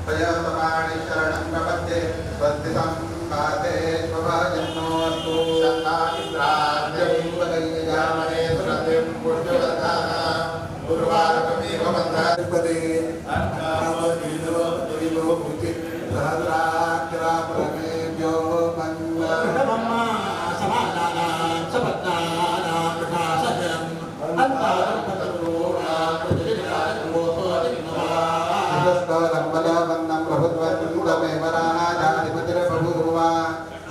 प्रयतमाणि शरणं प्रपद्ये बद्धितं काते स्वभाजन्नोऽस्तु शन्नामित्राद्यं वदय्यामहे सुरतिं पुष्यवधाना गुरुवारकमेव बन्धाधिपते अन्नामदिनो दिनो भुति सहस्राक्षरापरमेभ्यो मन्नमम्मा समानाना सपत्नाना प्रकाशजम् अन्तारपतरूणा लंबलवन्नं प्रभुत्वन्दमेव राजाधिपतिर्बभूवा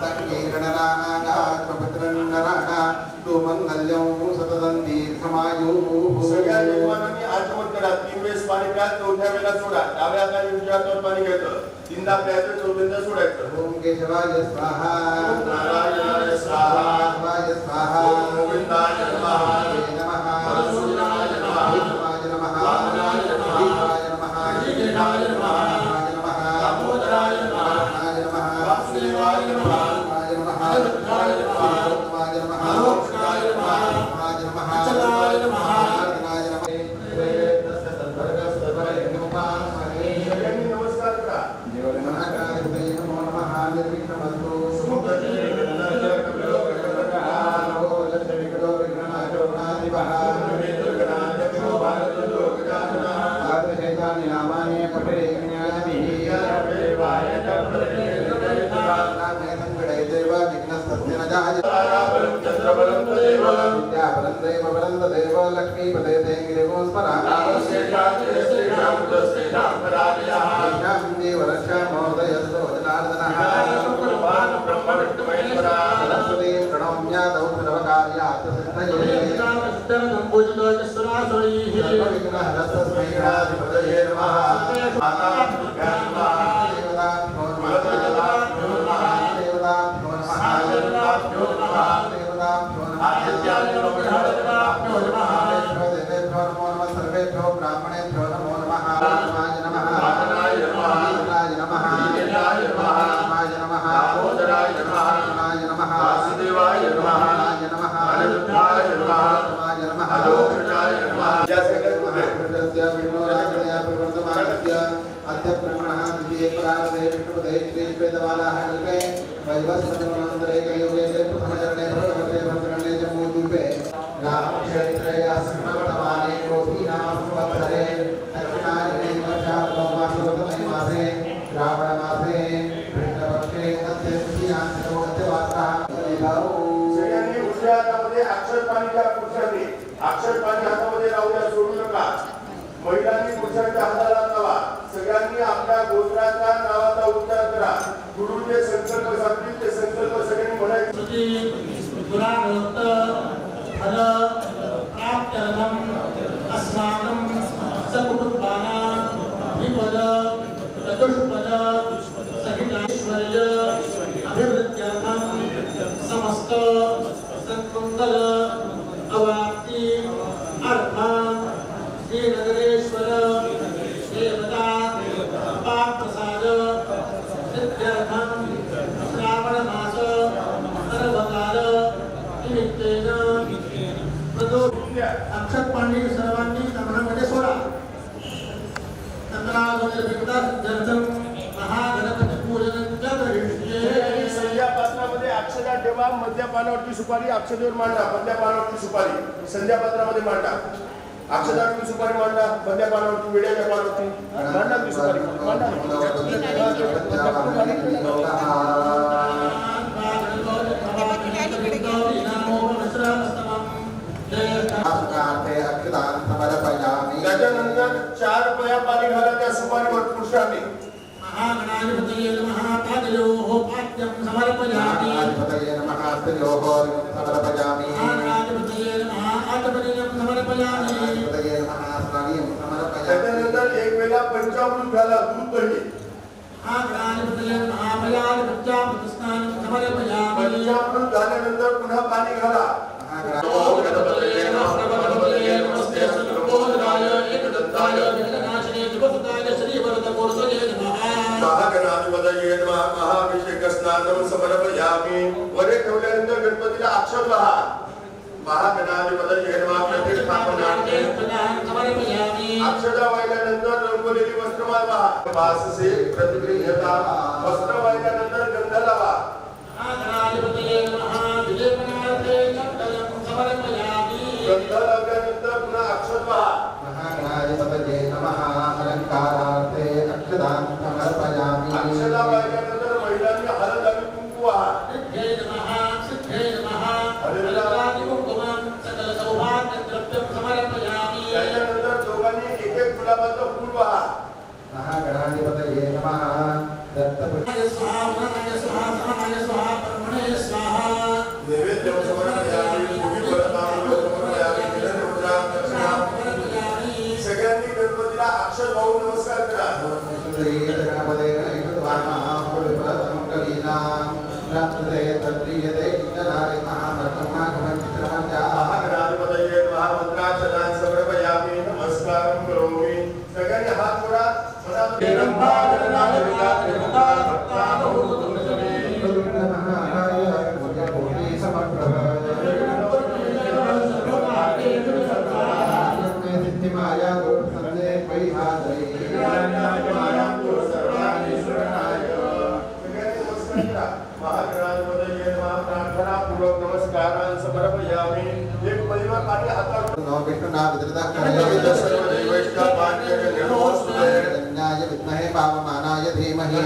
संकीर्णनागात्मपुत्रन्नराणा सुमङ्गल्यं सततं दीर्घमायुः सगळ्या देवांनी आचमन करा 3 वेळेस पाणी प्या चौथ्या वेळेला सोडा डाव्या हाताने उजव्या हातावर पाणी घ्यायचं तीनदा प्यायचं चौथ्यांदा सोडायचं ओम केशवाय स्वाहा ओम नारायणाय स्वाहा शिवाय स्वाहा ओम गोविंदाय नमः नमः परशुराय नमः शिवाय नमः वामनाय नमः शिवाय नमः विघ्नाय नमः दामोदराय नमः वासुदेवाय नमः अनिरुद्धाय नमः मोक्षाय नमः अचलाय नमः सगळ्यांनी नमस्कार करा लक्ष्मीपते ब्राह्मणेभ्यो नमो नमः रामाय नमः रामाय नमः रामाय नमः रामाय नमः दामोदराय नमः रामाय नमः वासुदेवाय नमः रामाय नमः अनिरुद्धाय नमः रामाय नमः मोक्षाय नमः जय विष्णुराजया प्रवर्तमानस्य अद्य ब्रह्मणः द्वितीये परार्धे विष्णुपदे श्रीवेदवालाः निके वैवस्वतमनन्तरे कलियुगे प्रथमचरणे भगवते भद्रगणे जम्बूद्वीपे रामक्षेत्रे अस्मवर्तमाने गोपीनाम संवत्सरे दक्षिणायने वर्षावमासोतमे मासे श्रावणमासे कृष्णपक्षे अद्य तृतीयान्तो अद्यवासः सगळ्यांनी उजव्या हातामध्ये अक्षर पाणी घ्या पुरुषांनी अक्षर पाणी हातामध्ये राहू द्या सोडू नका महिलांनी पुरुषांच्या हाताला लावा सगळ्यांनी आपल्या गोत्राच्या नावाचा उच्चार करा गुरु जे संकल्प सांगतील ते संकल्प सगळ्यांनी म्हणायचे फल प्राप्त्यर्थम अस्माकं सकुटुंबानां विपद चतुष्पद सहितैश्वर्य अभिवृद्ध्यर्थं समस्त सन्मंगल अवाप्ति अर्थ श्रीनगरेश्वर देवता पाप्रसाद सिद्ध्यर्थं श्रावण मास सर्वकाल निमित्तेन अक्षत पाणी सर्वांनी तमनामध्ये सोडा महागणपती पूजन संध्या पात्रामध्ये अक्षता ठेवा मध्य पानावरती सुपारी अक्षतेवर मांडा मध्य पानावरती सुपारी संध्या पात्रामध्ये मांडा अक्षतावरती सुपारी मांडा मध्य पानावरती वेड्याच्या पानावरती मांडा ती सुपारी मांडा त्याच्यानंतर 4 पया पाणी घाला त्या सुपारीवर पुरुषांनी महागणाधिपतये नमः पादयोः पाद्यं समर्पयामि अधिपतये नमः हस्तयोः समर्पयामि महागणाधिपतये नमः आत्मनियं समर्पयामि अधिपतये नमः स्नानीयं समर्पयामि त्याच्यानंतर एक वेळा पंचामृत घाला दूध दही महागणा महागणाधिपतये नमः महाभिषेक स्नानं समर्पयामि वरे ठेवल्यानंतर गणपतीला अक्षत वाहा महागणाधिपतये नमः प्रतिष्ठापनार्थे अक्षता वाहिल्यानंतर रंगवलेली वस्त्रमाळ वाहा वाससे प्रतिगृह्यता वस्त्र वाहिल्यानंतर गंध लावा गंध लावल्यानंतर पुन्हा अक्षत वाहा महागणाधिपतये नमः अलंकारार्थे अक्षतां समर्पयामि अक्षता वाहिल्यानंतर महिलांनी हळद आणि कुंकू वाहा त्याच्यानंतर दोघांनी एक एक गुलाबाचं फूल वाहा महागणाधिपतये नमः दत्तपुत्र नैवेद्य समर्पयामि भूमी परतांबूल समर्पयामि विनम्रता दक्षिणा सगळ्यांनी गणपतीला अक्षर वाहून नमस्कार करा महागणाधिपतये नमः मंत्राक्षरान् समर्पयामि नमस्कारं करोमि सगळ्यांनी हात जोडा महागणाधिपतये नमः प्रार्थनापूर्वक नमस्कारान् समर्पयामि एक महिमा पाणी हातावर विद्महे पावमानाय धीमहि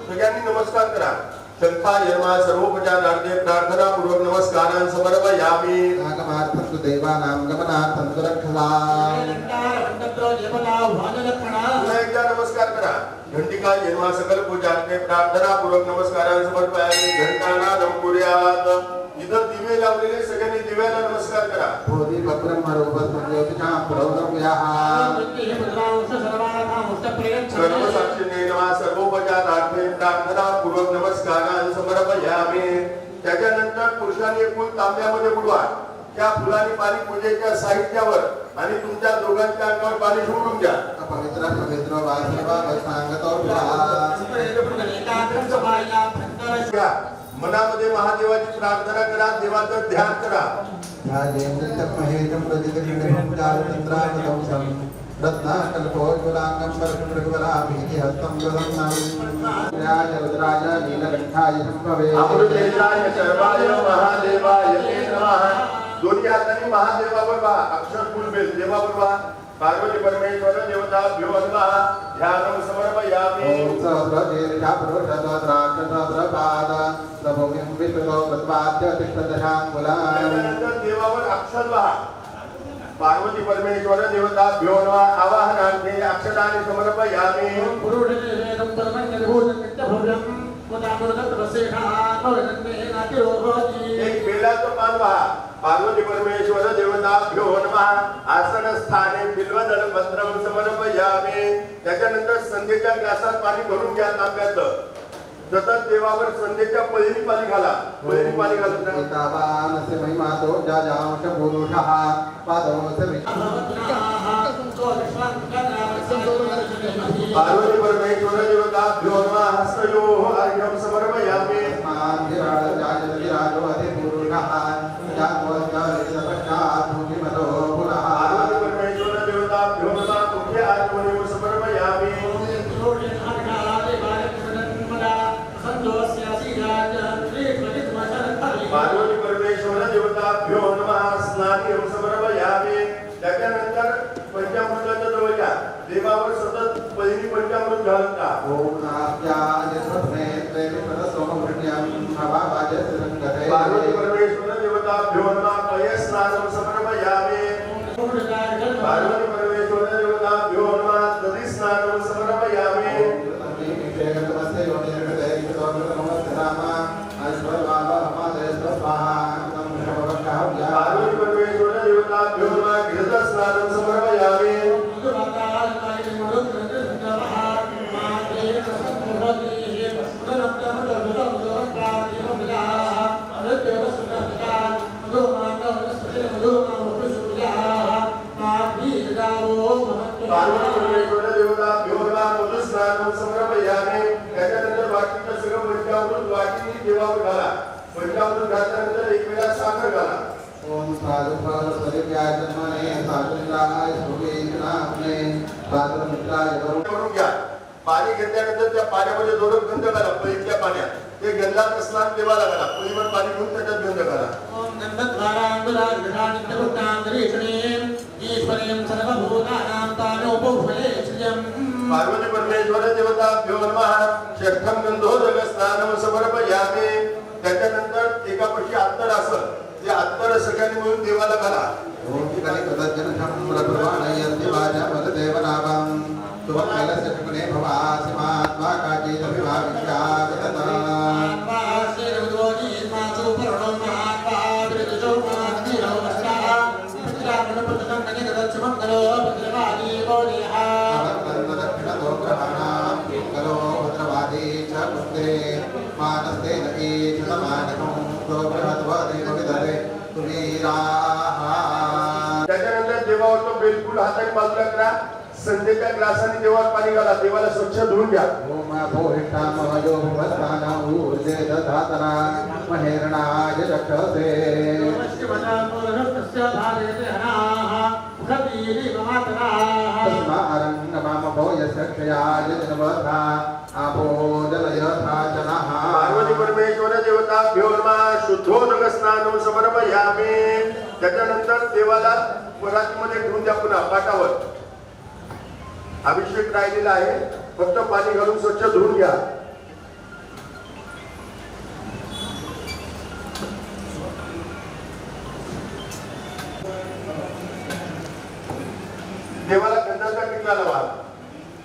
सगळ्यांनी नमस्कार करा शंखा यर्मा सर्वोपचारार्थे प्रार्थनापूर्वक नमस्कारान् समर्पयामि आगमार्थं तु देवानां गमनार्थं तु रक्षसाम् पुन्हा एकदा नमस्कार करा घंटिका यर्मा सकल पूजार्थे प्रार्थनापूर्वक नमस्कारान् समर्पयामि घंटानादं कुर्यात् इथं दिवे लावलेले सगळ्यांनी दिव्याला नमस्कार करा बोधी ब्रह्मरूपं ज्योतिषां प्रोदम्यः सर्वसाक्षिणे नमः सर्वोपचारार्थे प्रार्थनापूर्वक नमस्कारान् समर्पयामि त्याच्यानंतर पुरुषांनी एक फूल तांब्यामध्ये बुडवा त्या फुलाने पाणी पूजेच्या साहित्यावर आणि तुमच्या दोघांच्या अंगावर पाणी सोडून द्या पवित्र पवित्र वासवा सांगतो मनामध्ये महादेवाची प्रार्थना करा देवाचं ध्यान करा ध्यायेन्द्रमहेशं प्रजितकिरणं जालतन्त्रावतं रत्नाकल्पोज्वलाङ्गं परमृगवराभीति हस्तं गदन्नं राज रुद्राय नीलकण्ठाय शम्भवे अमृतेशाय सर्वाय महादेवाय ते नमः दोन्ही हातांनी महादेवावर बा अक्षर फूल बेल देवावर बा पार्वती परमेश्वर देवताभ्यो नमः ध्यानं समर्पयामि ॐ सहस्रशीर्षा पुरुषसहस्राक्षसहस्रपाद प्रभुमिं विष्णुतो प्रत्वाद्य तिष्ठदशाङ्गुलान् त्यानंतर देवावर अक्षर वाहा पार्वती परमेश्वर देवताभ्यो नमः आवाहनार्थे अक्षराणि समर्पयामि एक बेलाचं पान वाहा पार्वती परमेश्वर देवताभ्यो नमः आसनस्थाने बिल्वदल पत्रं समर्पयामि त्याच्यानंतर संध्येच्या ग्लासात पाणी भरून घ्या तांब्याचं सतत देवावर संध्येच्या पहिली पाणी घाला पहिली पाणी घालत नाही तावानस्य महिमातो जाजांश पुरुषः पादोस्य पार्वती परमेश्वर देवताभ्यो नमः हस्तयोः अर्घ्यं समर्पयामि विराजो अधिपुरुषः जात्वत्करितपश्चात् भूमिमतो पुनः पार्वती परमेश्वर देवताभ्यो नमः मुख्य आत्मनेव समर्पयामि पार्वती परमेश्वर देवताभ्यो नमः स्नानं समर्पयामि त्याच्यानंतर पंचामृताच्या जवळच्या देवावर सतत पहिली पंचामृत घालता ओम नाभ्याय प्रथमे त्रेविप्रसोमवृण्यं नवावाजस्य संगते पार्वती परमेश्वर देवताभ्यो नमः पयस्नानं समर्पयामि पार्वती परमेश्वर देवताभ्यो नमः दधिस्नानं समर्पयामि पार्वती परमेश्वर देवताभ्यो नमः घृतस्नानं समर्पयामि जन्मने साचुराय सुवेदनामने साचुमित्राय वरुण करून घ्या. पाणी घेतल्यानंतर त्या पाण्यामध्ये जोडून गंध घाला. पहिल्या पाण्यात ते गंधात स्नान देवाला घाला. पुरीवर पाणी घेऊन त्याच्यात गंध घाला. ओम गंधद्वारांगुलाग्रहानित्यपुष्टांतरीक्षणीं ईश्वरीं सर्वभूतानां तानोपौषलेश्रियम् पार्वती परमेश्वर देवताभ्यो नमः. षष्ठम गंधोदक स्नानम समर्पयामि. त्याच्यानंतर एकापैकी अत्तर असेल ते अत्तर सगळ्यांनी मिळून देवाला घाला. ओम कलिकदजनशं रघुवाणयन्ति वाचमदेवनाभं तुमकलस्य गुणे भवासिमात्मा काचिदभिभाविष्यागतता दक्षिणतो ग्रहाणां पिङ्गलो भद्रवादी च पुत्रे मानस्ते नकी शतमानकं तो बृहद्वदेवविदरे तुमीराः. त्याच्यानंतर देवावर तो बेलफूल हाताने बाजूला करा. संध्येच्या ग्लासाने देवावर पाणी घाला. देवाला स्वच्छ धुवून घ्या. ओम भोहिष्ठामयो भुवस्ताना ऊर्जे दधातना महेरणाय रक्षसे तस्मारङ्गमाम भोयस्य क्षयाय जनवधा आपो जलयथा जनः. पार्वती परमेश्वर देवताभ्यो नमः. शुद्धोदक स्नानम समर्पयामि. त्याच्यानंतर देवाला परातीमध्ये ठेवून द्या. पुन्हा पाटावर अभिषेक राहिलेला आहे. फक्त पाणी घालून स्वच्छ धुवून घ्या. देवाला गंधाचा टिकला लावा.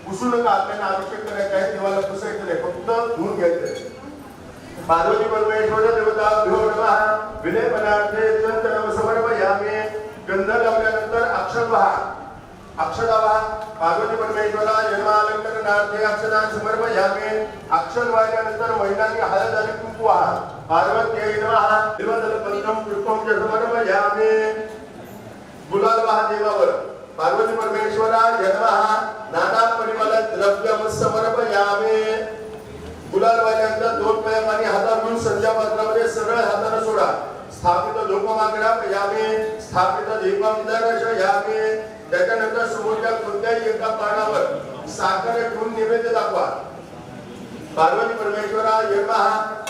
पुसू नका. आपल्याला अभिषेक करायचा आहे. देवाला पुसायचं नाही. फक्त धुवून घ्यायचं. पार्वती परमेश्वर देवताभ्यो नमः. विलेपनार्थे चंदनम समर्पयामि. गंध लावल्यानंतर अक्षर वहा. अक्षरा वहा. पार्वती परमेश्वरा जन्मालंकरणार्थे अक्षरां समर्पयामि. अक्षर वाहिल्यानंतर महिलांनी हळद आणि कुंकू वहा. पार्वत्यै नमः. बिल्वदलपत्रं पुष्पं च समर्पयामि. गुलाल वहा देवावर. पार्वती परमेश्वरा नमः. नाना परिमल द्रव्यम समर्पयामि. गुलाल वाहिल्यानंतर 2 पळ्या पाणी हातात घेऊन संध्या पात्रामध्ये सरळ हाताने सोडा. स्थापित धूपमाग्रहापयामि. स्थापित दीपं दर्शयामि. त्याच्यानंतर समोरच्या कोणत्याही एका पानावर साखर ठेवून नैवेद्य दाखवा. पार्वती परमेश्वरा नमः.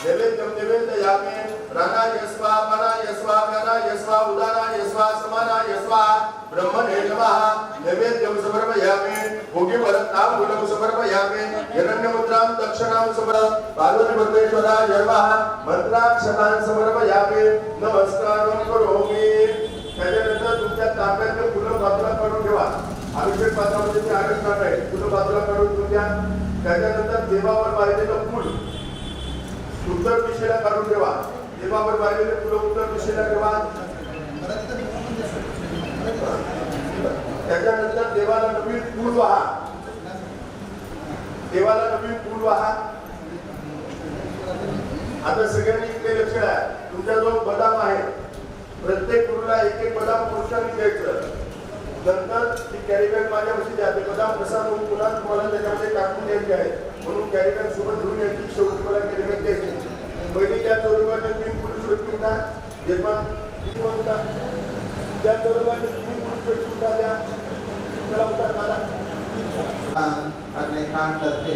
नैवेद्यं निवेदयामि. प्राणाय स्वाहा प्राणाय स्वाहा प्राणाय स्वाहा उदानाय स्वाहा समानाय स्वाहा. ब्रह्मणे नमः. नैवेद्यं समर्पयामि. भोगिवरताम्बूलं समर्पयामि. हिरण्यमुद्रां दक्षिणां समर्पयामि. पार्वती परमेश्वरा नमः. मंत्राक्षतां समर्पयामि. नमस्कारं करोमि. त्याच्यानंतर तुमच्या तांब्यातले फुलं बाजूला काढून ठेवा. अभिषेक पात्रामध्ये ते आविष्कार आहे. फुलं बाजूला काढून ठेवून द्या. त्याच्यानंतर देवावर वाहिलेलं फूल उत्तर दिशेला काढून ठेवा. देवावर वाहिलेले फुलं उत्तर दिशेला ठेवा. त्याच्यानंतर देवाला नवीन फूल वाहा. देवाला नवीन फूल वाहा. आता सगळ्यांनी इकडे लक्ष द्या. तुमचा जो बदाम आहे प्रत्येक गुरुला 1-1 बदाम पुरुषांनी द्यायचं. नंतर ती कॅरीबॅग माझ्यापाशी द्या. ते बदाम प्रसाद होऊन पुन्हा तुम्हाला त्याच्यामध्ये टाकून द्यायचे आहे. म्हणून कॅरीबॅग सोबत घेऊन यायची. शेवटी मला कॅरीबॅग द्यायची. पहिली त्या चौरंगाने 3 पुरुष व्यक्ती होता. जेव्हा त्या चौरंगाने 3 पुरुष व्यक्ती होता. त्या त्याला उतार मारा. अग्निकांडस्ते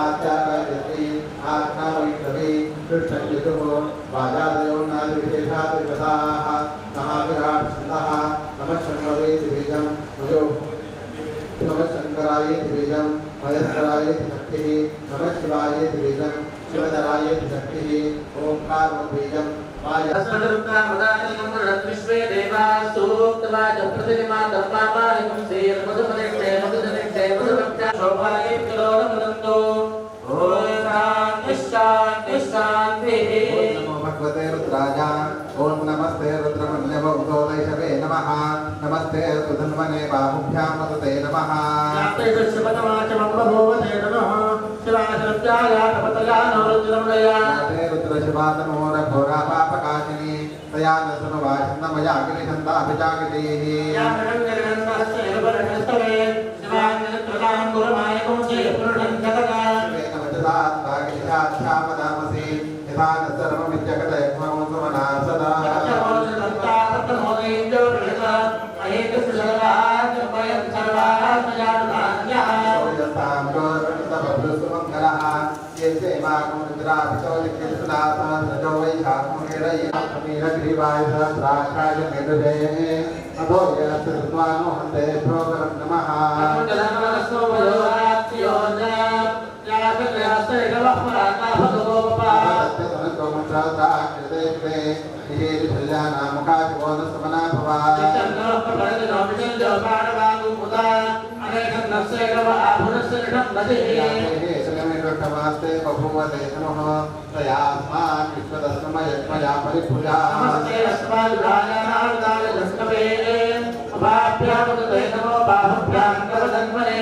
आचार्यस्ते आज्ञाविष्टवे कृष्णयुतुः वाजादयो नादिविशेषादिवसाः महाविराट सन्तः नमः शङ्कराय दिव्यं मयो नमः शङ्कराय दिव्यं महेश्वराय शक्तिः नमः शिवाय दिव्यं शिवधराय शक्तिः ओंकारमद्वीजं विश्वे देवाः सूक्तवाच प्रतिमा तत्पापालिकं सेर मधुमनिष्ठे मधुजनिष्ठे मधुभक्त्या शोभाये किलोरमदन्तो ओम शान्ति शान्ति शान्तिः. नमो भगवते रुद्राय. ओम नमस्ते रुद्रमन्यवैषवे नमः. नमस्ते सुधन्वने बाहुभ्यां मदते नमः. रुद्रशिवातनोर घोरा पापकाशिनी तया न सुनवाचन्दमया गिरिशन्ताभिजागृतीः. वचसात्तागिरिशाध्यापदामसि यथा न सर्वमित्यगतयक्ष्मौ सुमना सदा. ताम मंगलः ये से माकुंद्रा विचोदिकृष्णाता सजो वैशाखमुनिरये मीरग्रीवाय सहस्राक्षाय मेदुजे अधो यस्वानो हन्ते प्रोगरं नमः नमस्ते बभूवते नमः तयास्मान् विश्वदस्मयज्ञया परिपूजा नमस्ते अस्माद्राजानार्दाय जष्टवे अभाभ्यामुदते नमो बाहुभ्यां नवजन्मने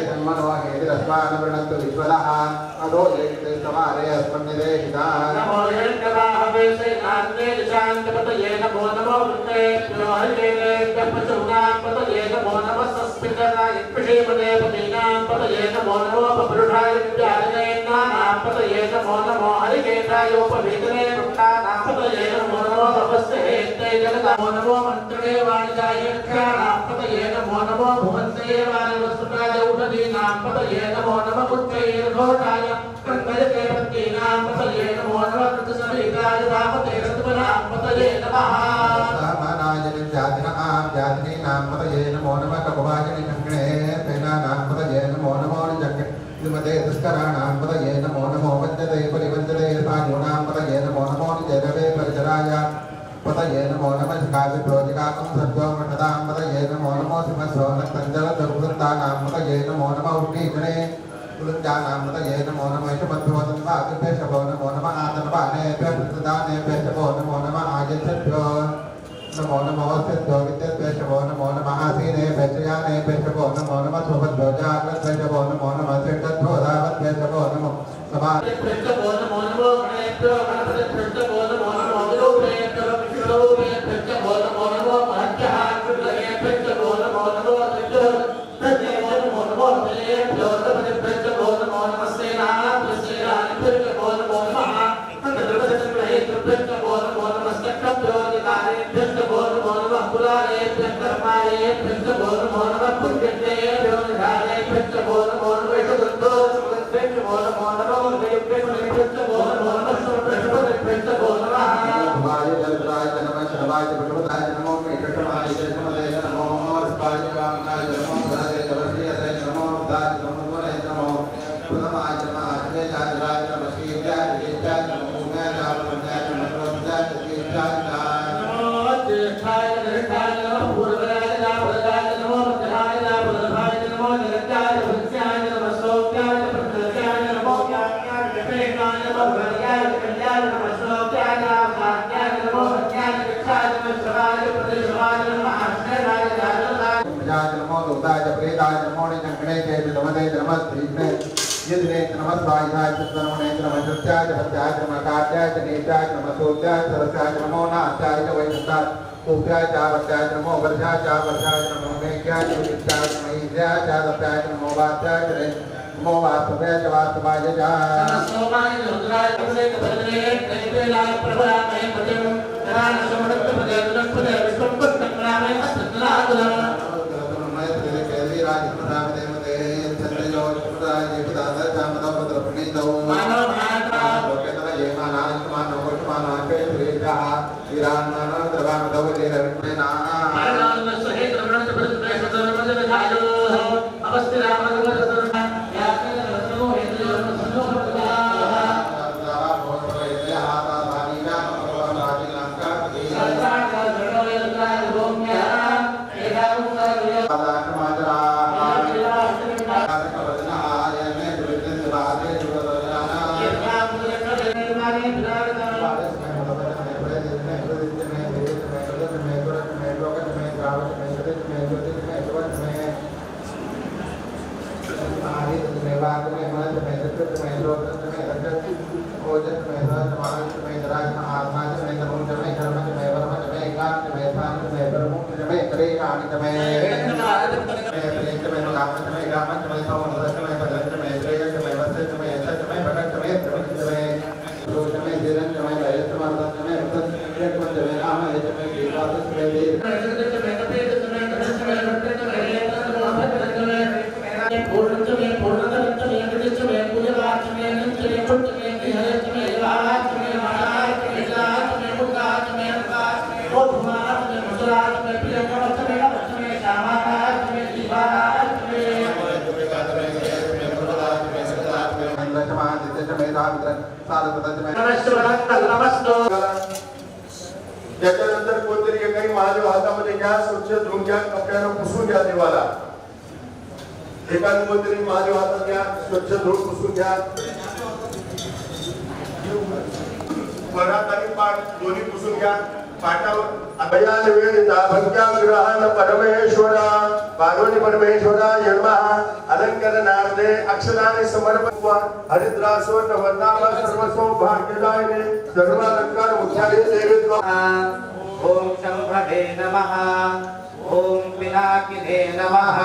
जन्मनो हेतिरस्मान् वृणन्तु विश्वदः अधो येते समारे अस्मन्निदेहितान् नमो यज्ञवाहवे सेनान्ते दिशान्तपतये नमो नमो वृत्तेभ्यो हरिकेभ्यः पशूनां पतये नमो नमः सस्मिन्नाय पिषेपदे पतीनां पतये नमो नमो पपुरुषाय विद्यालये नानां पतये नमो नमो हरिकेशायोपवेदने वृत्तानां पतये नमो नमो तपस्य हेते जगदामो नमो मन्त्रे वाणिजाय क्षाणां पतये नमो नमो भुवन्ते वाणिवस्त्राय उषधीनां पतये नमो नमः पुत्रैर्घोषाय कण्ठयते पत्नीनां पतये नमो नमः कृतसमेताय धामते रत्मनां पतये नमः जातिनीनां पतये नमो नमः कपवाजिनि कङ्कणे तेनानां पतये नमो नमो निजङ्गे दुष्कराणां पतये नमो नमो वञ्चते परिवञ्चते साधूनां पतये नमो नमो निजरवे परिचराय पतये नमो नमः शिखाविप्रोजिकाकं सद्यो मठदां पतये नमो नमो सिंहस्रोनक्तञ्जलदुर्वृत्तानां पतये नमो नमः उष्णीजने तुलञ्जानां पतये नमो नमः शुभद्भवतन्वादिभ्यः नमो नमः आतन्वानेभ्यः प्रतिदानेभ्यः शभो नमो नमः आयच्छभ्यो नमो नमो सिद्धो विद्यभ्यः शभो नमो नमः आसीनेभ्यः शयानेभ्यः शभो नमो नमः शोभद्भ्यो जाग्रद्भ्यः शभो नमो नमः सिद्धद्भ्यो धावद्भ्यः शभो नमो नमो नमो गणेभ्यो गणपतिभ्यो नमो नमो गुरुभ्यो विष्णुभ्यो नमो नमो महत्याः कृतयेभ्यो नमो नमो नमो नमो देभ्यो गणपतिभ्यो नमो नमस्ते नाभ्यो नमो नमः नमो नमस्तेभ्यो निकारेभ्यो नमो नमः पुरारेभ्यो कर्मारेभ्यो नमो नमः पुण्येभ्यो निधारेभ्यो नमो नमः नमो नमो नमो देवभ्यो नमो नमः सर्वभ्यो नमः वाय जलराय नमः शरवाय भगवताय नमो मेघटमाय नमः नमो स्पाय वामनाय नमो धरे जलश्रीयते नमो दाय नमो वरे नमो पुनमाय नमः अजयजाय नमः श्रीजाय जयजाय नमो उमेशाय नमः रोजाय तीर्थाय नमो ज्येष्ठाय ज्येष्ठाय नमः पूर्वराय नमो मध्याय नमो जगत्याय भक्त्याय नमः सौख्याय प्रत्ययाय नमो ज्ञानाय विवेकाय नमो भर्याय कल्याय नमः श्लोक्याय भाग्याय नमो भक्त्याय विक्षाय नमः श्रवाय प्रदेशवाय नमः आश्रयाय जागृताय जाय नमो दुर्गाय प्रेताय नमो निजंगणे के नमते नमस्ते यद्रे नमः स्वाहाय चित्तनमने नमः सत्याय भक्त्याय नमः काट्याय नीचाय नमः सोत्याय सरस्याय नमो नाचाय वैष्णवाय उभ्याय चावत्याय नमो वर्षाय चावर्षाय नमो मेघ्याय विद्याय नमः ईद्याय चावत्याय नमो वात्याय नमो वासव्याय वासवाय जा सोमाय रुद्राय तमसे कबरे कैलाय प्रभरामय पदम राण समृद्ध पदे दुरपदे विष्णुपत्तनामय अस्तनादला पूर्ण त्याच्यानंतर कोणतरी एकाही महादेव हातामध्ये घ्या, स्वच्छ धुवून घ्या, कपड्यानं पुसून घ्या देवाला. एकाने कोणतरी महादेव हातात घ्या, स्वच्छ धुवून पुसून घ्या. परात आणि पाठ दोन्ही पुसून घ्या. पाठावर अभयान वेदिता भक्त्याग्रहान परमेश्वरा पार्वती परमेश्वरा नमः. अलंकरणार्थे अक्षराने समर्पण हरिद्रासो नवनाम सर्व सौभाग्यदायिने सर्वालंकार मुख्यालय देवीत्व. ओम शंभवे नमः. ओम पिनाकिने नमः.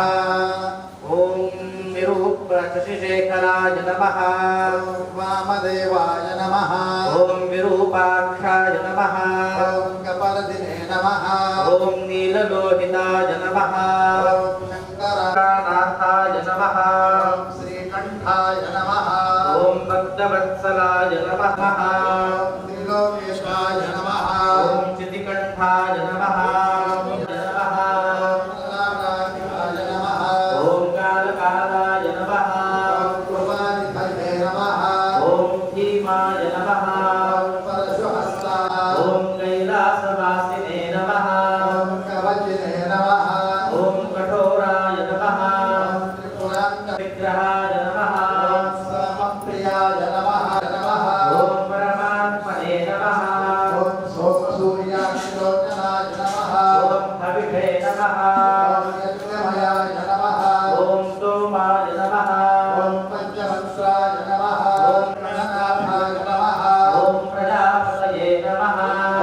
ओम विरूपाक्षशेखराय नमः. वामदेवाय नमः. ओम विरूपाक्षाय नमः. ओम कपालदिने नमः. ओम नीललोहिताय नमः. ओम शंकरनाथाय नमः. ओम श्रीकंठाय नमः. ओम भक्तवत्सलाय नमः. ओम त्रिलोकेशाय नमः. ओम चितिकंठाय नमः. ओम कालकालाय नमः. ओम कुर्बानिधये नमः. ओम भीमाय नमः. ओम परशुहस्ताय. ओम कैलासवासिने नमः. ओम कवचिने नमः. ओम कठोराय नमः. ओम त्रिपुरांत विग्रहाय नमः. ओम समप्रियाय नमः. ओम परमात्मने नमः. ओम सोमसूर्याक्षिलोचनाय नमः. ओम हविषे नमः. ओम यज्ञमयाय नमः. ओम सोमाय नमः. ओम पंचवंशाय नमः. ओम गणनाथाय नमः. ओम प्रजापतये नमः.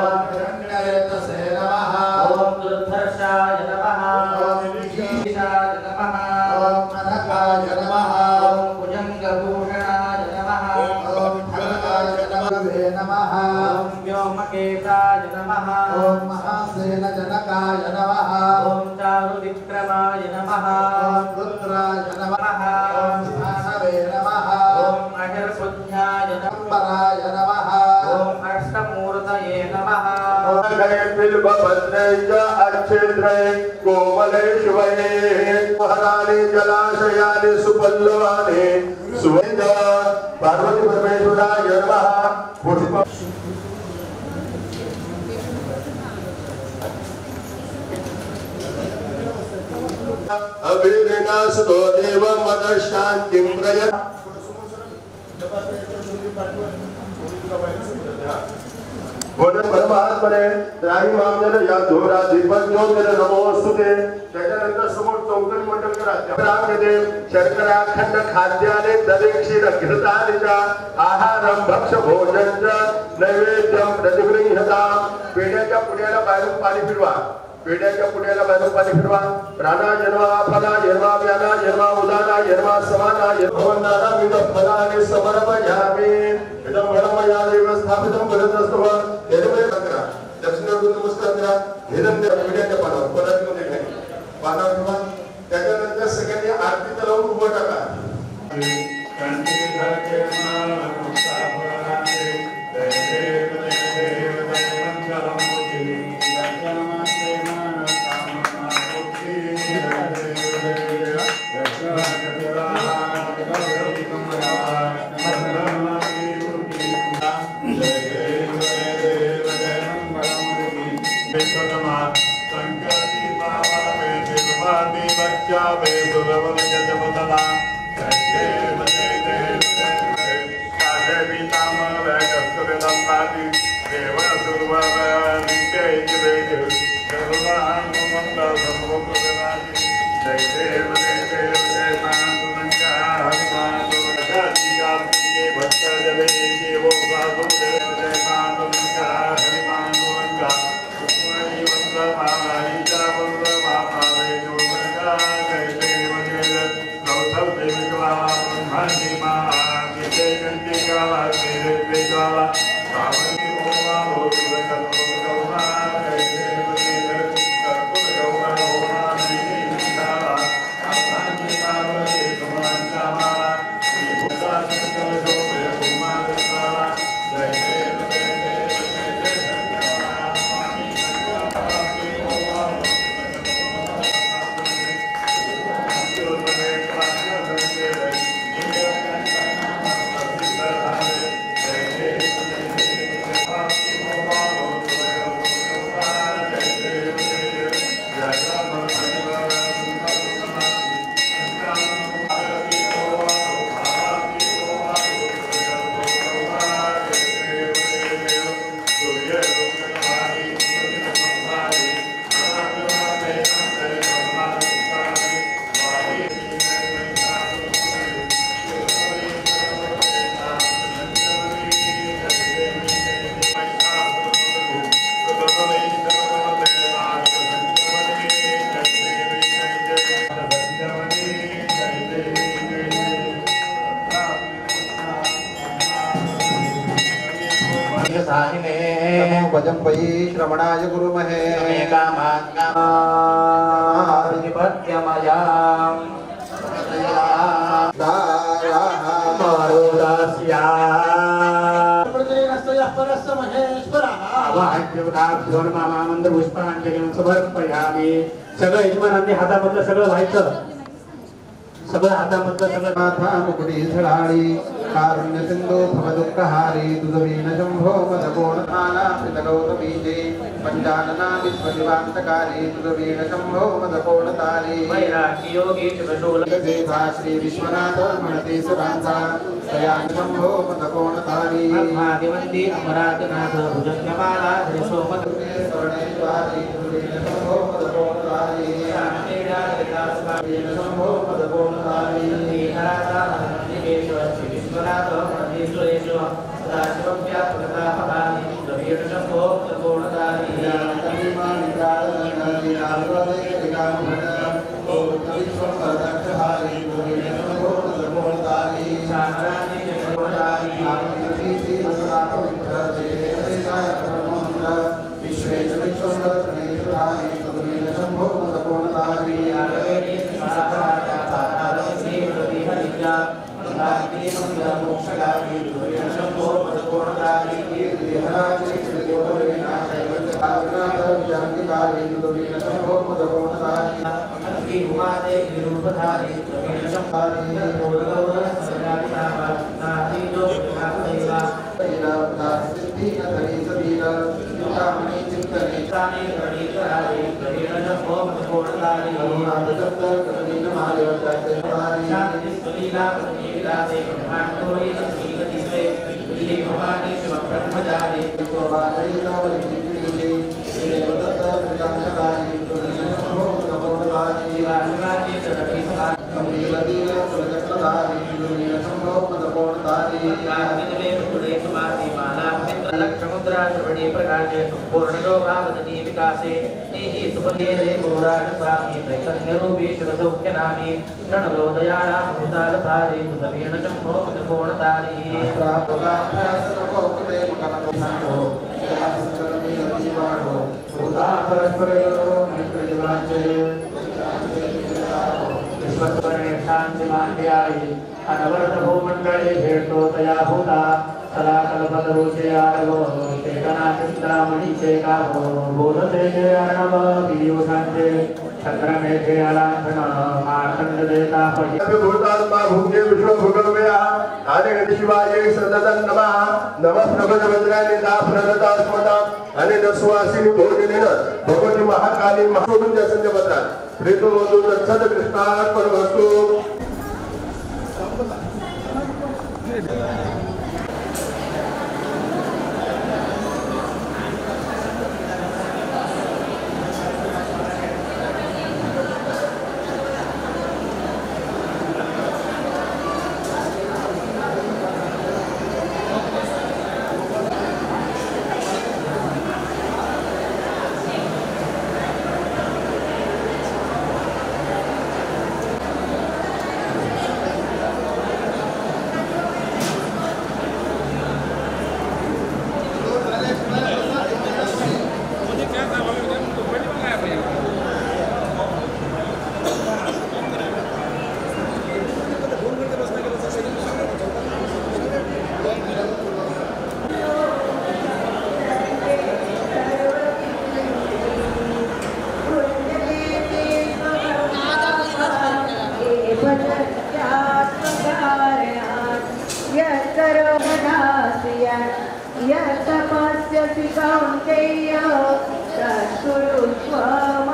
ओम हिरण्यरेतसे नमः. ओम दुर्धर्षाय नमः. ओम ईशाय नमः. ओम अनकाय नमः. ओम भुजंगभूषणाय नमः. ओम खड्गाय नमः. ओम व्योमकेशाय नमः. ओम महासेनजनकाय नमः. ओम चारुविक्रमाय नमः. ओम रुद्राय नमः. ओम स्थानवे नमः. ओम अजरपुण्याय नमः. अंबराय नमः. ओम अष्टमूर्तये नमः. अच्छेद्रय कोमले शिवये हराने जलाशयाने सुपल्लवाने सुवेद पार्वती परमेश्वराय नमः. पुष्प अभिर्विनाशतो देवं मद शांतिं प्रयत्. परमात्मने त्राही मामजन या धोरा दीपक ज्योतिर नमोस्तुते. त्याच्यानंतर समोर चौकडी मंडल करा. देव शर्कराखंड खाद्याने ददेक्षिर घृतानिचा आहारम भक्ष भोजन नैवेद्यम प्रतिगृह्यता. पेढ्याच्या पुण्याला बाहेरून पाणी फिरवा. पेढ्याच्या पुण्याला बाहेरून पाणी फिरवा. प्राणा जन्मा फला जन्मा व्याना जन्मा उदाना जन्मा समाना भवनाना विद फलाने समर्पयामि. इदं ब्रह्मया देव स्थापितं भरतस्तव. निर्मय करा. दक्षिणेकडून नमस्कार करा. निरंतर पेढ्याच्या पानावर परत मध्ये घ्या. पानावर ठेवा. त्याच्यानंतर सगळ्यांनी आरतीला लावून उभं टाका. साहिने नमो भजं वै श्रवणाय गुरुमहे मे कामात्मादिपत्यमया मारुदास्या मंत्रपुष्पांजली समर्पयामी. सगळं यजमानांनी हातामधलं सगळं व्हायचं, सगळं हातामधलं सगळं. माथा मुकुटी झळाळी कारुण्य सिंधू भवदुःखहारी तुझवीन शंभो मदकोणमाला पितगौतमीजे पंचानना विश्वनिवान्तकारी तुझवीन शंभो मदकोणतारी वैराग्य योगी शिवशूल देवा श्री विश्वनाथ म्हणते सुरांचा तयान शंभो मदकोणतारी ब्रह्मादिवंदी अमराजनाथ भुजंगमाला धरिसोमत स्वर्णेश्वरी तुझवीन शंभो मदकोणतारी शंभो मदकोणतारी विश्वनाथ महेश्वरेश्वर सदाशिवं व्यापकतापदानि द्रवीण शंभो त्रिकोणधारी समुद्राश्रवणे प्रकाशे पूर्णशोभावदनी विकासे नेहि सुपदेरे पुराणस्वामी त्रैकन्यरूपी शिवसौख्यनामी रणलोदयाळा भूतालतारी सुतवीण शंभो त्रिकोणतारी शांतिमान्यायी अनवरत भूमंडले भेटो तया भूता सदा कल्पतरुचे आरवो चेतनाचिंतामणीचे गावो बोधते जे अर्णव पीयूषांचे चंद्रमेघे अलांछन मार्तंड देता पटी भूतात्मा भूते विश्वभुगव्या आदिगति शिवाय सततं नमः नमः प्रभजवज्रानिदा प्रदतास्मता आणि दस्वासिनी भोजनेन भगवती महाकाली महासोबंद संजपत्रात प्रेतो वधू तत्सद कृष्णार्पणमस्तु. यतपस्यसि कौन्तेय तत्कुरु स्वम